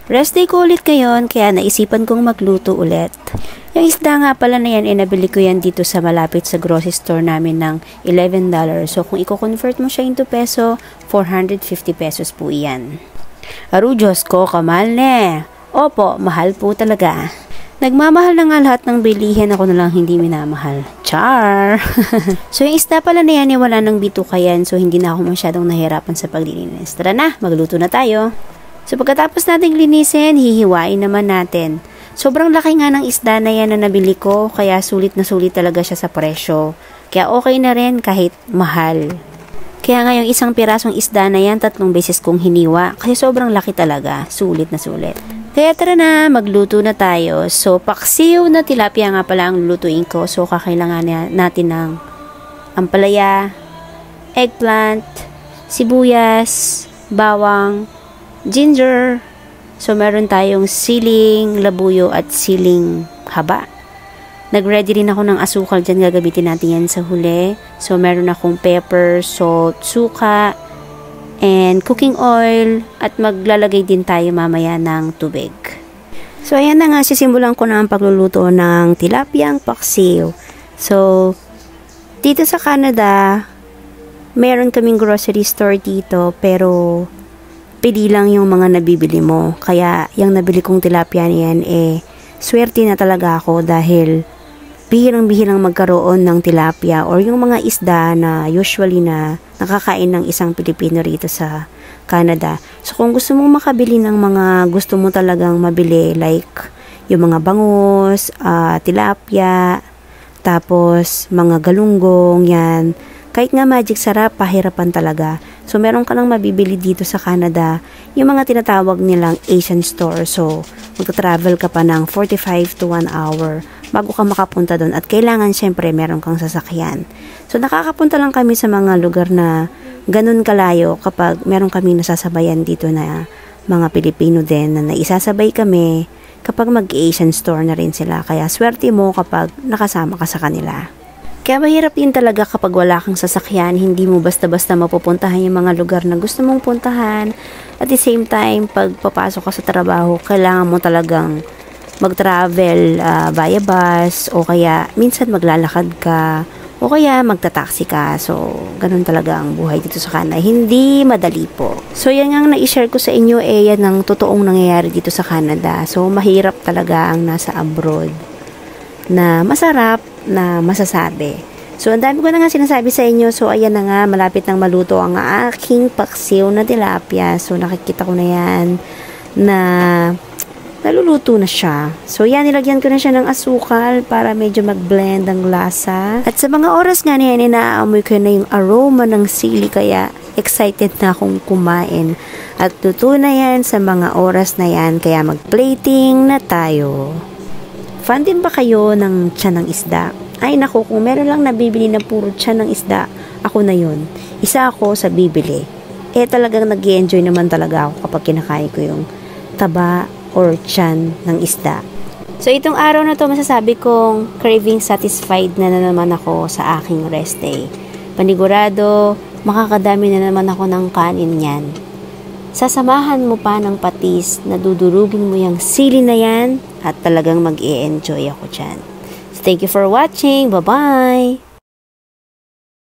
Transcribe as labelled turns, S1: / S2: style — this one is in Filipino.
S1: Rest day ko ulit ngayon, kaya naisipan kong magluto ulit. Yung isda nga pala na yan, nabili ko yan dito sa malapit sa grocery store namin ng $11. So kung i-convert mo siya into peso, 450 pesos po yan. Aru, Diyos ko, kamal ne. Opo, mahal po talaga. Nagmamahal na nga lahat ng bilihin, ako na lang hindi minamahal. Char! So yung isda pala na yan, wala nang bituka yan, so hindi na ako masyadong nahirapan sa paglilinis. Tara na, magluto na tayo. So pagkatapos nating linisin, hihiwain naman natin. Sobrang laki nga ng isda na yan na nabili ko, kaya sulit na sulit talaga siya sa presyo. Kaya okay na rin kahit mahal. Kaya nga yung isang pirasong isda na yan, 3 beses kong hiniwa, kasi sobrang laki talaga, sulit na sulit. Kaya tara na, magluto na tayo. So paksiw na tilapia nga pala ang lulutuin ko, so kakailangan natin ng ampalaya, eggplant, sibuyas, bawang, ginger. So meron tayong siling labuyo at siling haba. Nag-ready rin ako ng asukal dyan, gagamitin natin yan sa huli. So meron akong pepper, salt, suka, and cooking oil, at maglalagay din tayo mamaya ng tubig. So ayan na nga, sisimulan ko na ang pagluluto ng tilapiyang paksiw. So dito sa Canada, meron kaming grocery store dito, pero pili lang yung mga nabibili mo. Kaya yung nabili kong tilapia niyan, swerte na talaga ako dahil bihirang-bihirang magkaroon ng tilapia or yung mga isda na usually na nakakain ng isang Pilipino rito sa Canada. So kung gusto mong makabili ng mga gusto mo talagang mabili, like yung mga bangus, tilapia, tapos mga galunggong, yan. Kahit nga magic sarap, pahirapan talaga. So, meron ka lang mabibili dito sa Canada, yung mga tinatawag nilang Asian store. So, magta-travel ka pa ng 45 to 1 hour bago ka makapunta doon. At kailangan, syempre, meron kang sasakyan. So, nakakapunta lang kami sa mga lugar na ganun kalayo kapag meron kami nasasabayan dito na mga Pilipino din na naisasabay kami kapag mag-Asian store na rin sila. Kaya, swerte mo kapag nakasama ka sa kanila. Kaya mahirap din talaga kapag wala kang sasakyan, hindi mo basta-basta mapupuntahan yung mga lugar na gusto mong puntahan. At the same time, pag papasok ka sa trabaho, kailangan mo talagang mag-travel via bus, o kaya minsan maglalakad ka, o kaya magta-taxi ka. So, ganun talaga ang buhay dito sa Canada. Hindi madali po. So, yan nga na-share ko sa inyo, yan ang totoong nangyayari dito sa Canada. So, mahirap talaga ang nasa abroad na masarap na masasabi. So, ang dami ko na nga sinasabi sa inyo. So, ayan na nga, malapit nang maluto ang aking paksiw na tilapia. So, nakikita ko na yan na naluluto na siya. So, yan, nilagyan ko na siya ng asukal para medyo mag-blend ang lasa. At sa mga oras nga na yan, inaamoy ko na yung aroma ng sili, kaya excited na akong kumain. At luto na yan sa mga oras na yan, kaya mag-plating na tayo. Fan din ba kayo ng tiyan ng isda? Ay naku, kung meron lang nabibili na puro tiyan ng isda, ako na yun. Isa ako sa bibili. Talagang nag-i-enjoy naman talaga ako kapag kinakain ko yung taba or tiyan ng isda. So itong araw na to, masasabi kong craving satisfied na naman ako sa aking rest day. Panigurado, makakadami na naman ako ng kanin yan. Sasamahan mo pa ng patis na dudurugin mo yung sili na yan at talagang mag-i-enjoy ako dyan. So, thank you for watching. Bye-bye!